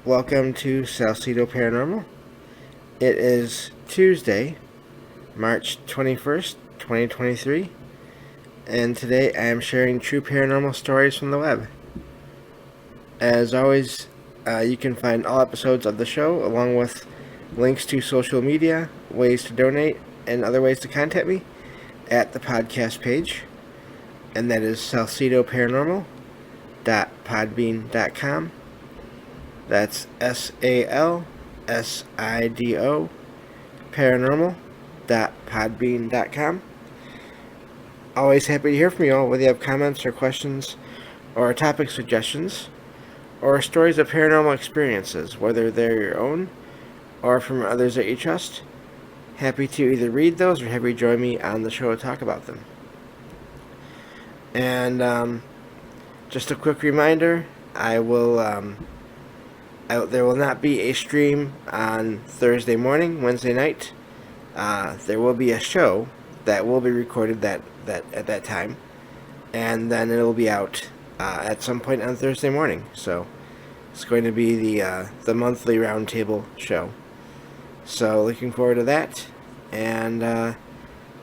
Welcome to Salcedo Paranormal. It is Tuesday, March 21st, 2023, and today I am sharing true paranormal stories from the web. As always, you can find all episodes of the show along with links to social media, ways to donate, and other ways to contact me at the podcast page, and that is salcedoparanormal.podbean.com. That's SALSIDO paranormal.podbean.com. Always happy to hear from you all, whether you have comments or questions or topic suggestions or stories of paranormal experiences, whether they're your own or from others that you trust. Happy to either read those or have you join me on the show to talk about them. And just a quick reminder, there will not be a stream on Thursday morning, Wednesday night. There will be a show that will be recorded at that time, and then it will be out at some point on Thursday morning. So it's going to be the monthly roundtable show. So looking forward to that, and I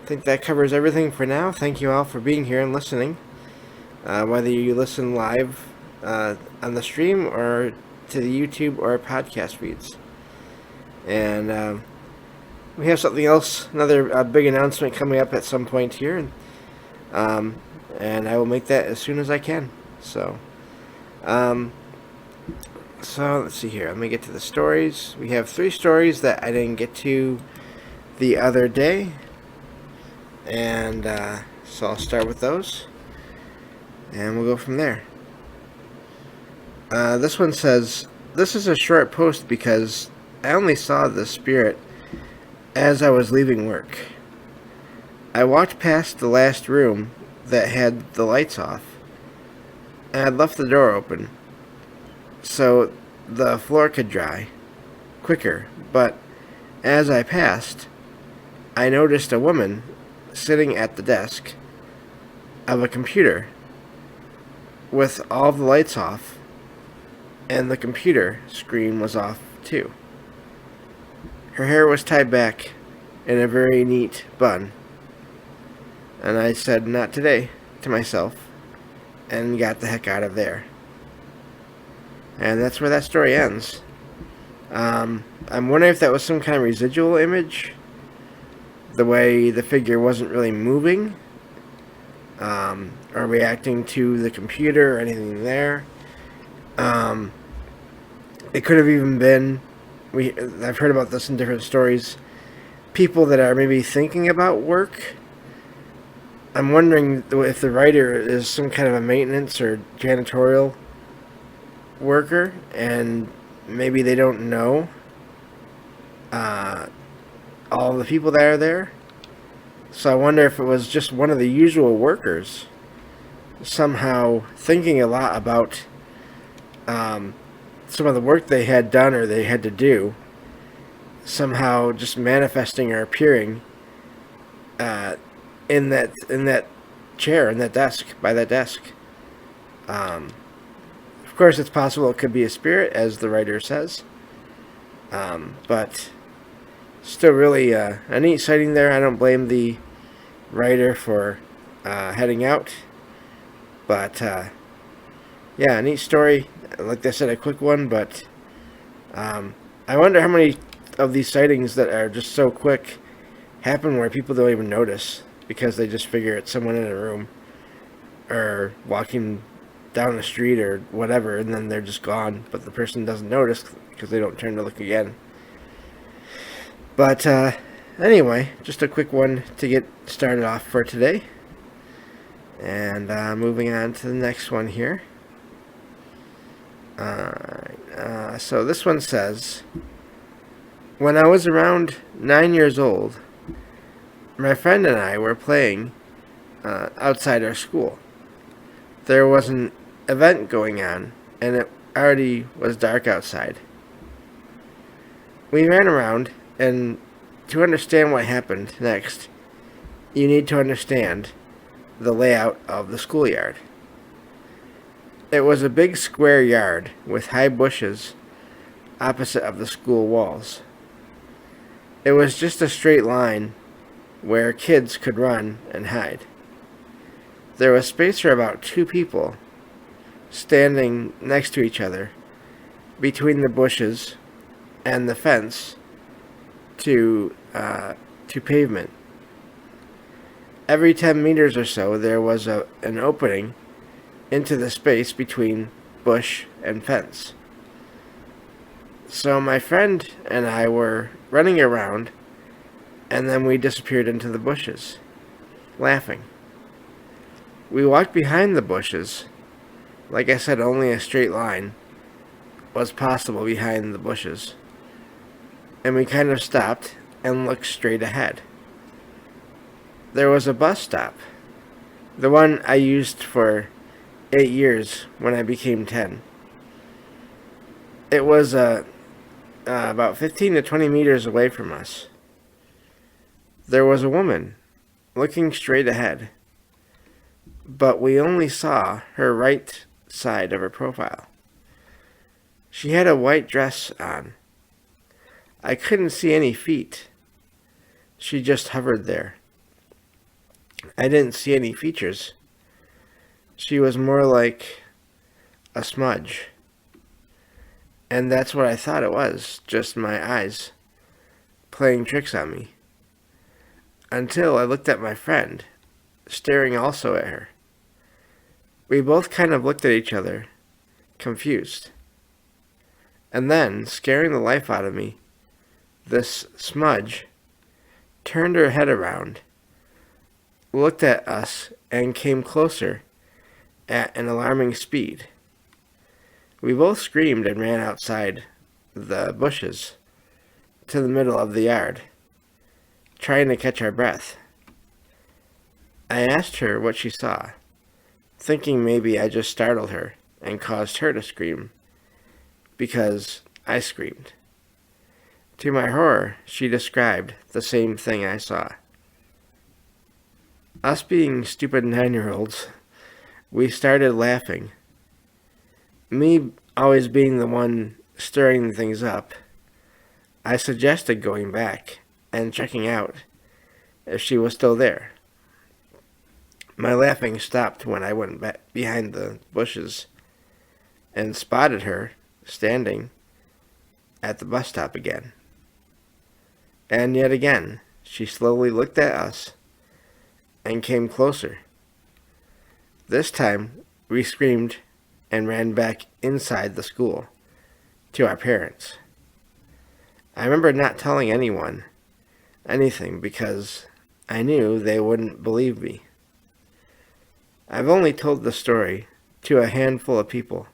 think that covers everything for now. Thank you all for being here and listening. Whether you listen live on the stream or to the YouTube or podcast feeds. And we have something else, another big announcement coming up at some point here, and I will make that as soon as I can. So let's see here. Let me get to the stories. We have 3 stories that I didn't get to the other day, and so I'll start with those, and we'll go from there. This one says, "This is a short post because I only saw the spirit as I was leaving work. I walked past the last room that had the lights off, and I'd left the door open so the floor could dry quicker, but as I passed, I noticed a woman sitting at the desk of a computer with all the lights off, and the computer screen was off too. Her hair was tied back in a very neat bun, and I said, 'Not today,' to myself, and got the heck out of there." And that's where that story ends. I'm wondering if that was some kind of residual image, the way the figure wasn't really moving, or reacting to the computer or anything there. It could have even been, I've heard about this in different stories, people that are maybe thinking about work. I'm wondering if the writer is some kind of a maintenance or janitorial worker, and maybe they don't know all the people that are there. So I wonder if it was just one of the usual workers somehow thinking a lot about some of the work they had done or they had to do, somehow just manifesting or appearing in that chair, in that desk, by that desk. Of course, it's possible it could be a spirit, as the writer says, but still really a neat sighting there. I don't blame the writer for heading out, but yeah, a neat story. Like I said, a quick one, but I wonder how many of these sightings that are just so quick happen where people don't even notice because they just figure it's someone in a room or walking down the street or whatever, and then they're just gone, but the person doesn't notice because they don't turn to look again. But anyway, just a quick one to get started off for today. And moving on to the next one here. So this one says, "When I was around 9 years old, my friend and I were playing outside our school. There was an event going on, and it already was dark outside. We ran around, and to understand what happened next, you need to understand the layout of the schoolyard. It was a big square yard with high bushes opposite of the school walls. It was just a straight line where kids could run and hide. There was space for about 2 people standing next to each other between the bushes and the fence to pavement. Every 10 meters or so, there was an opening into the space between bush and fence. So my friend and I were running around, and then we disappeared into the bushes, laughing. We walked behind the bushes. Like I said, only a straight line was possible behind the bushes. And we kind of stopped and looked straight ahead. There was a bus stop, the one I used for 8 years when I became 10. It was about 15 to 20 meters away from us. There was a woman looking straight ahead, but we only saw her right side of her profile. She had a white dress on. I couldn't see any feet. She just hovered there. I didn't see any features. She was more like a smudge. And that's what I thought it was, just my eyes playing tricks on me. Until I looked at my friend, staring also at her. We both kind of looked at each other, confused. And then, scaring the life out of me, this smudge turned her head around, looked at us, and came closer at an alarming speed. We both screamed and ran outside the bushes to the middle of the yard, trying to catch our breath. I asked her what she saw, thinking maybe I just startled her and caused her to scream, because I screamed. To my horror, she described the same thing I saw. Us being stupid 9-year-olds, we started laughing. Me always being the one stirring things up, I suggested going back and checking out if she was still there. My laughing stopped when I went back behind the bushes and spotted her standing at the bus stop again. And yet again, she slowly looked at us and came closer. This time, we screamed and ran back inside the school to our parents. I remember not telling anyone anything because I knew they wouldn't believe me. I've only told the story to a handful of people.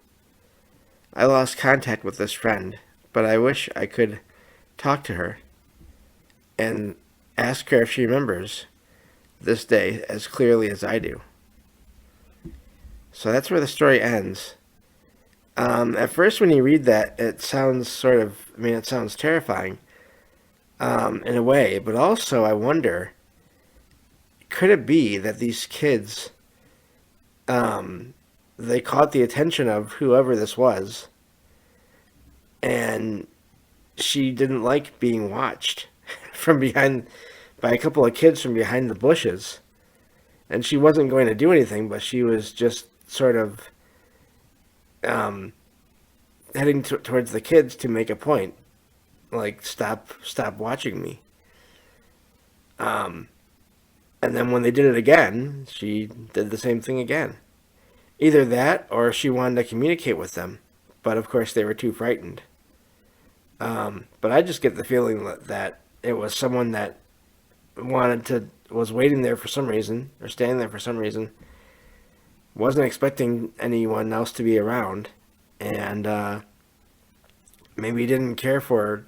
I lost contact with this friend, but I wish I could talk to her and ask her if she remembers this day as clearly as I do. So that's where the story ends. At first, when you read that, it sounds it sounds terrifying in a way, but also I wonder, could it be that these kids, they caught the attention of whoever this was, and she didn't like being watched from behind by a couple of kids from behind the bushes, and she wasn't going to do anything, but she was just sort of heading towards the kids to make a point, like stop watching me. And then when they did it again, she did the same thing again. Either that, or she wanted to communicate with them, but of course they were too frightened. But I just get the feeling that it was someone that was waiting there for some reason, or standing there for some reason, wasn't expecting anyone else to be around, and maybe didn't care for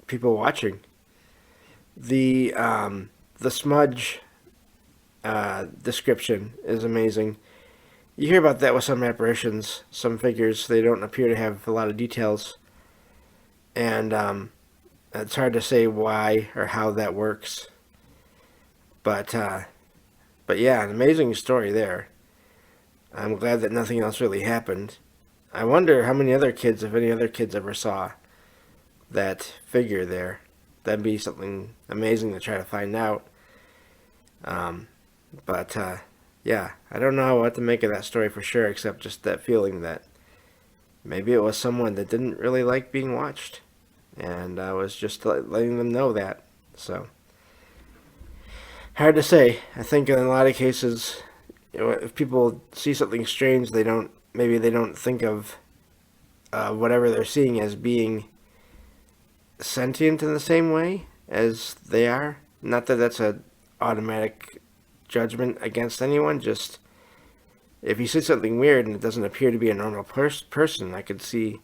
people watching. The smudge description is amazing. You hear about that with some apparitions, some figures. They don't appear to have a lot of details, and it's hard to say why or how that works. But yeah, an amazing story there. I'm glad that nothing else really happened. I wonder how many other kids, if any other kids ever saw that figure there. That'd be something amazing to try to find out. Um, but yeah, I don't know what to make of that story for sure, except just that feeling that maybe it was someone that didn't really like being watched, and I was just letting them know that. So hard to say. I think in a lot of cases, if people see something strange, they don't think of whatever they're seeing as being sentient in the same way as they are. Not that that's a automatic judgment against anyone. Just if you see something weird and it doesn't appear to be a normal person, I could see.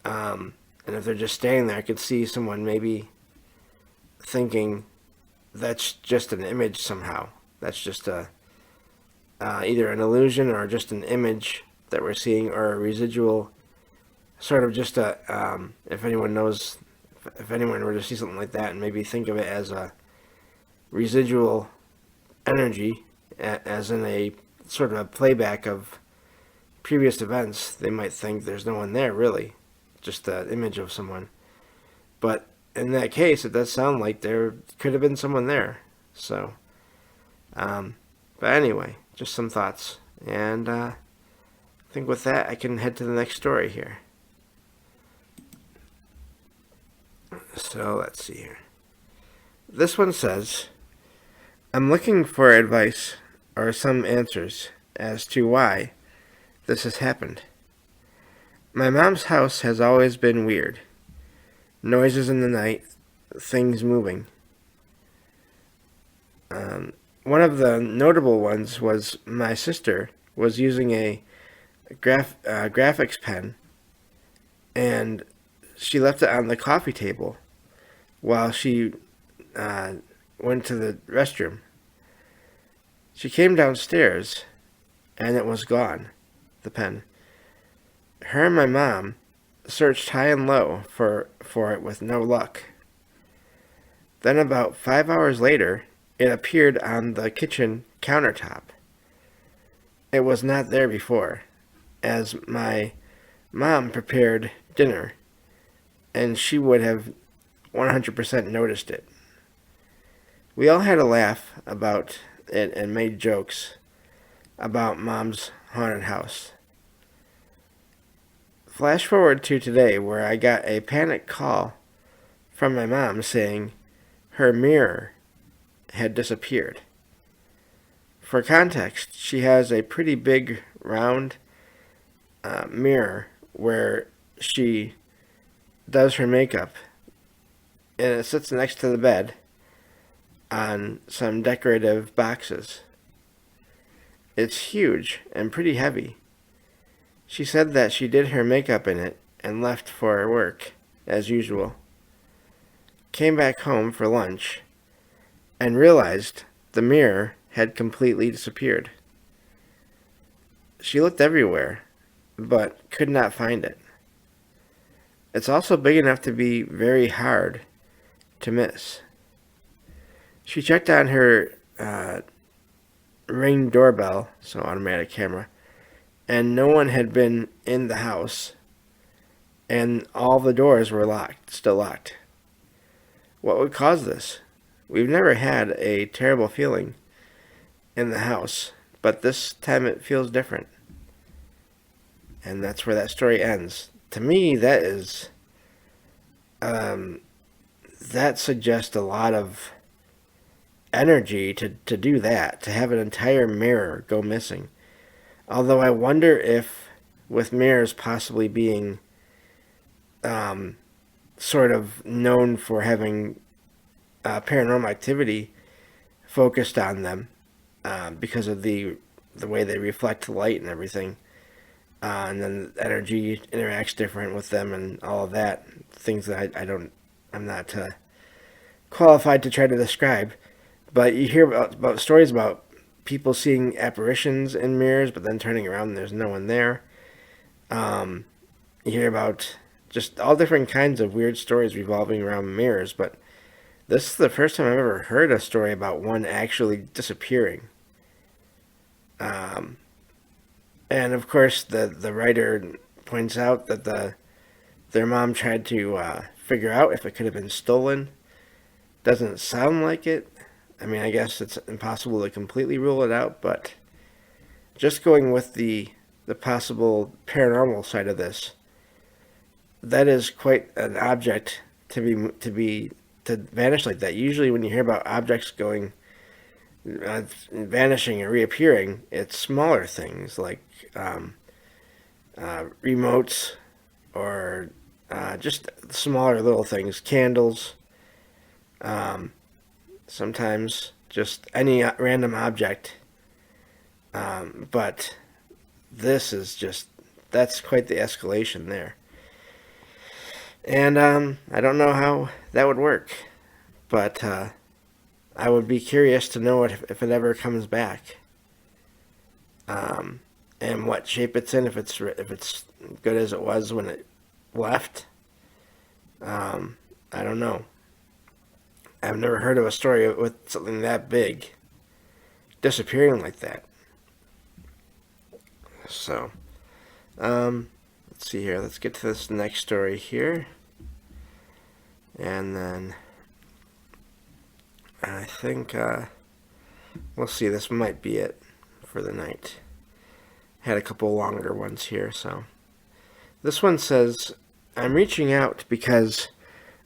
And if they're just standing there, I could see someone maybe thinking that's just an image somehow. That's just a either an illusion or just an image that we're seeing, or a residual, sort of just a. If anyone knows, if anyone were to see something like that and maybe think of it as a residual energy, as in a sort of a playback of previous events, they might think there's no one there really, just an image of someone. But in that case, it does sound like there could have been someone there. So, but anyway, just some thoughts. And I think with that, I can head to the next story here. So let's see here. This one says, I'm looking for advice or some answers as to why this has happened. My mom's house has always been weird. Noises in the night, things moving. One of the notable ones was my sister was using a graphics pen, and she left it on the coffee table while she went to the restroom. She came downstairs, and it was gone, the pen. Her and my mom searched high and low for it with no luck. Then about 5 hours later, it appeared on the kitchen countertop. It was not there before, as my mom prepared dinner, and she would have 100% noticed it. We all had a laugh about it and made jokes about Mom's haunted house. Flash forward to today, where I got a panic call from my mom saying her mirror had disappeared. For context, she has a pretty big round mirror where she does her makeup, and it sits next to the bed on some decorative boxes. It's huge and pretty heavy. She said that she did her makeup in it and left for work, as usual. Came back home for lunch and realized the mirror had completely disappeared. She looked everywhere, but could not find it. It's also big enough to be very hard to miss. She checked on her Ring doorbell, so automatic camera, and no one had been in the house, and all the doors were locked, still locked. What would cause this? We've never had a terrible feeling in the house, but this time it feels different. And that's where that story ends. To me, that is, that suggests a lot of energy to do that, to have an entire mirror go missing. Although I wonder if, with mirrors possibly being sort of known for having paranormal activity focused on them, because of the way they reflect light and everything, and then energy interacts different with them and all of that, things that I'm not qualified to try to describe. But you hear about stories about people seeing apparitions in mirrors, but then turning around and there's no one there. You hear about just all different kinds of weird stories revolving around mirrors, but this is the first time I've ever heard a story about one actually disappearing. And of course, the writer points out that their mom tried to figure out if it could have been stolen. Doesn't sound like it. I mean, I guess it's impossible to completely rule it out, but just going with the possible paranormal side of this, that is quite an object to vanish like that. Usually, when you hear about objects going vanishing and reappearing, it's smaller things like remotes or just smaller little things, candles. Sometimes just any random object. But this is just, that's quite the escalation there. And I don't know how that would work, but I would be curious to know if it ever comes back, and what shape it's in. If it's good as it was when it left. I don't know. I've never heard of a story with something that big disappearing like that. So, let's see here. Let's get to this next story here. And then I think we'll see. This might be it for the night. Had a couple longer ones here. So this one says, I'm reaching out because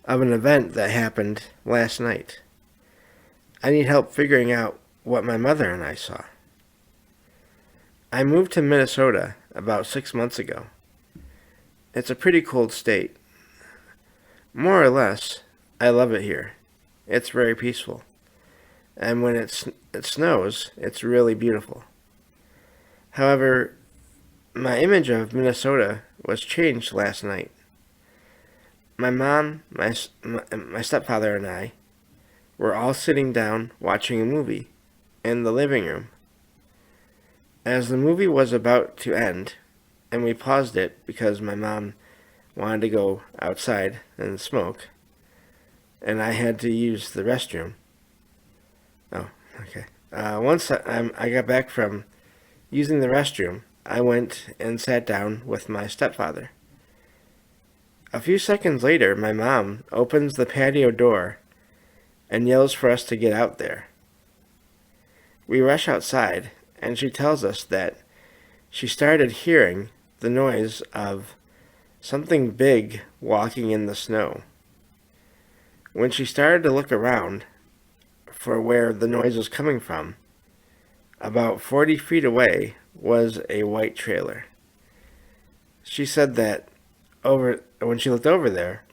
of an event that happened last night. I need help figuring out what my mother and I saw. I moved to Minnesota about 6 months ago. It's a pretty cold state. More or less, I love it here. It's very peaceful. And when it snows, it's really beautiful. However, my image of Minnesota was changed last night. My mom, my stepfather, and I were all sitting down watching a movie in the living room. As the movie was about to end, and we paused it because my mom wanted to go outside and smoke, and I had to use the restroom. Oh, okay. Once I got back from using the restroom, I went and sat down with my stepfather. A few seconds later, my mom opens the patio door and yells for us to get out there. We rush outside, and she tells us that she started hearing the noise of something big walking in the snow. When she started to look around for where the noise was coming from, about 40 feet away was a white trailer. She said that when she looked over there,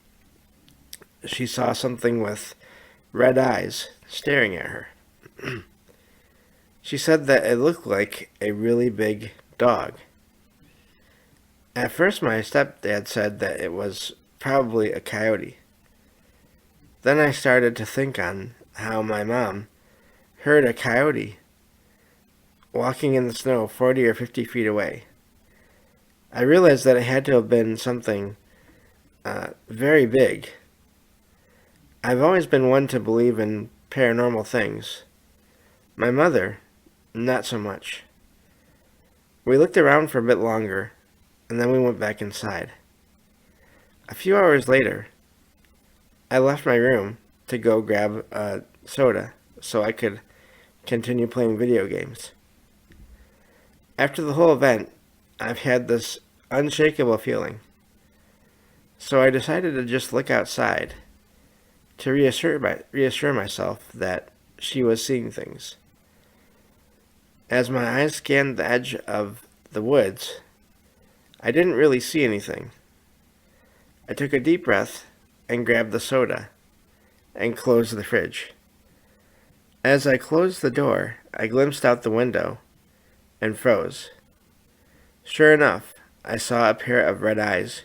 she saw something with red eyes staring at her. She said that it looked like a really big dog. At first, my stepdad said that it was probably a coyote. Then I started to think on how my mom heard a coyote walking in the snow 40 or 50 feet away. I realized that it had to have been something very big. I've always been one to believe in paranormal things. My mother, not so much. We looked around for a bit longer, and then we went back inside. A few hours later, I left my room to go grab a soda so I could continue playing video games. After the whole event, I've had this unshakable feeling. So I decided to just look outside to reassure myself that she was seeing things. As my eyes scanned the edge of the woods, I didn't really see anything. I took a deep breath and grabbed the soda and closed the fridge. As I closed the door, I glimpsed out the window and froze. Sure enough, I saw a pair of red eyes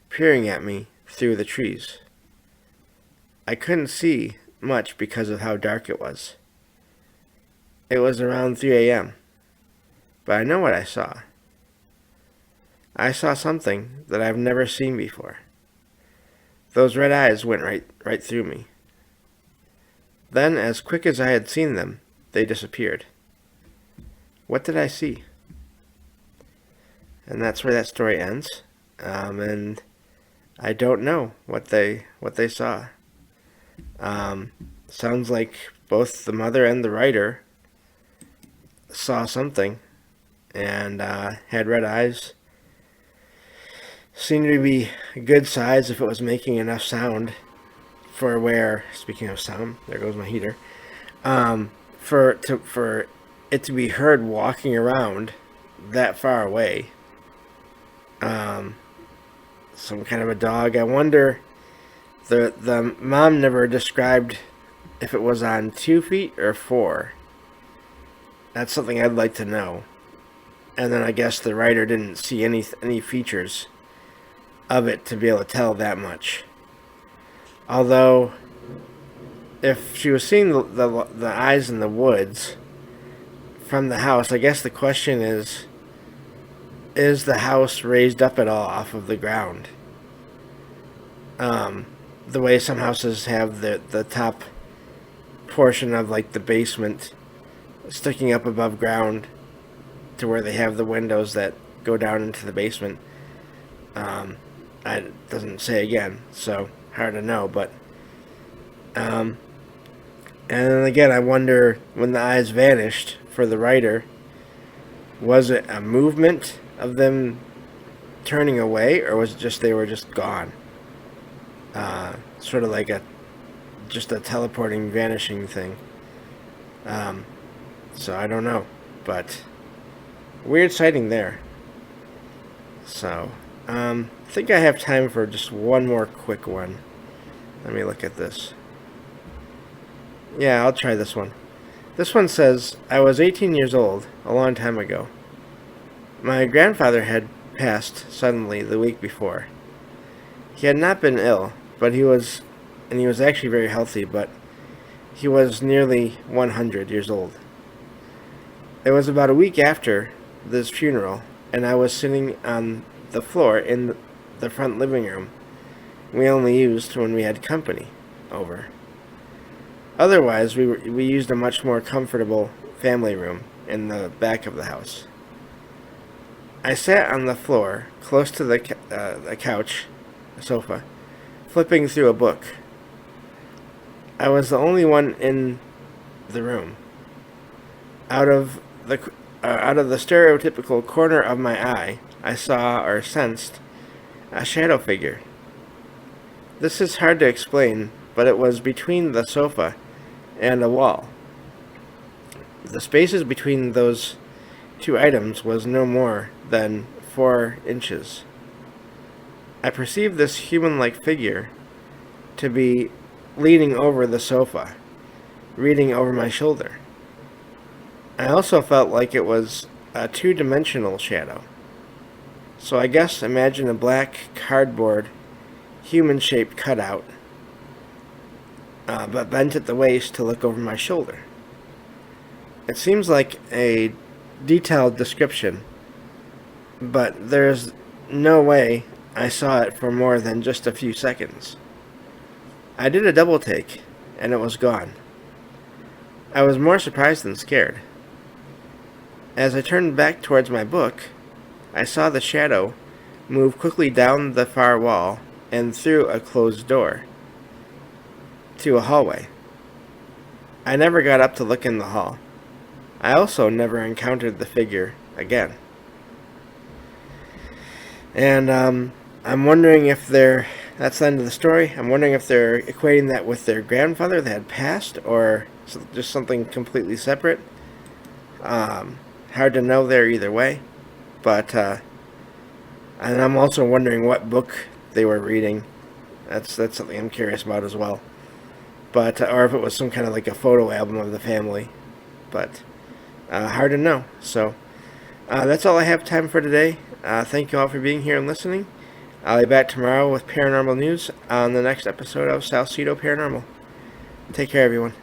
peering at me through the trees. I couldn't see much because of how dark it was. It was around 3 a.m., but I know what I saw. I saw something that I've never seen before. Those red eyes went right through me. Then, as quick as I had seen them, they disappeared. What did I see? And that's where that story ends. And I don't know what they saw. Um, Sounds like both the mother and the writer saw something and had red eyes. Seemed to be a good size if it was making enough sound for where. Speaking of sound, there goes my heater. For it to be heard walking around that far away. Some kind of a dog. I wonder. The mom never described if it was on 2 feet or 4. That's something I'd like to know. And then I guess the writer didn't see any features of it to be able to tell that much. Although, if she was seeing the eyes in the woods from the house, I guess the question is the house raised up at all off of the ground? The way some houses have the top portion of like the basement sticking up above ground to where they have the windows that go down into the basement. It doesn't say again, so hard to know, but and then again I wonder when the eyes vanished for the writer, was it a movement of them turning away, or was it just they were just gone? Sort of like just a teleporting, vanishing thing. So I don't know, but weird sighting there. So, I think I have time for just one more quick one. Let me look at this. Yeah, I'll try this one. This one says, I was 18 years old, a long time ago. My grandfather had passed suddenly the week before. He had not been ill, but he was actually very healthy, but he was nearly 100 years old. It was about a week after this funeral, and I was sitting on the floor in the front living room we only used when we had company over. Otherwise, we used a much more comfortable family room in the back of the house. I sat on the floor, close to the couch, the sofa, flipping through a book. I was the only one in the room. Out of the stereotypical corner of my eye, I saw or sensed a shadow figure. This is hard to explain, but it was between the sofa and a wall. The spaces between those two items was no more than 4 inches. I perceived this human-like figure to be leaning over the sofa, reading over my shoulder. I also felt like it was a 2-dimensional shadow. So I guess imagine a black cardboard human-shaped cutout, but bent at the waist to look over my shoulder. It seems like a detailed description, but there's no way I saw it for more than just a few seconds. I did a double take, and it was gone. I was more surprised than scared. As I turned back towards my book, I saw the shadow move quickly down the far wall and through a closed door to a hallway. I never got up to look in the hall. I also never encountered the figure again. And I'm wondering if that's the end of the story. I'm wondering if they're equating that with their grandfather that had passed, or just something completely separate. Hard to know there either way. But, and I'm also wondering what book they were reading. That's something I'm curious about as well. But, or if it was some kind of like a photo album of the family. But, hard to know. So, that's all I have time for today. Thank you all for being here and listening. I'll be back tomorrow with paranormal news on the next episode of Salcedo Paranormal. Take care, everyone.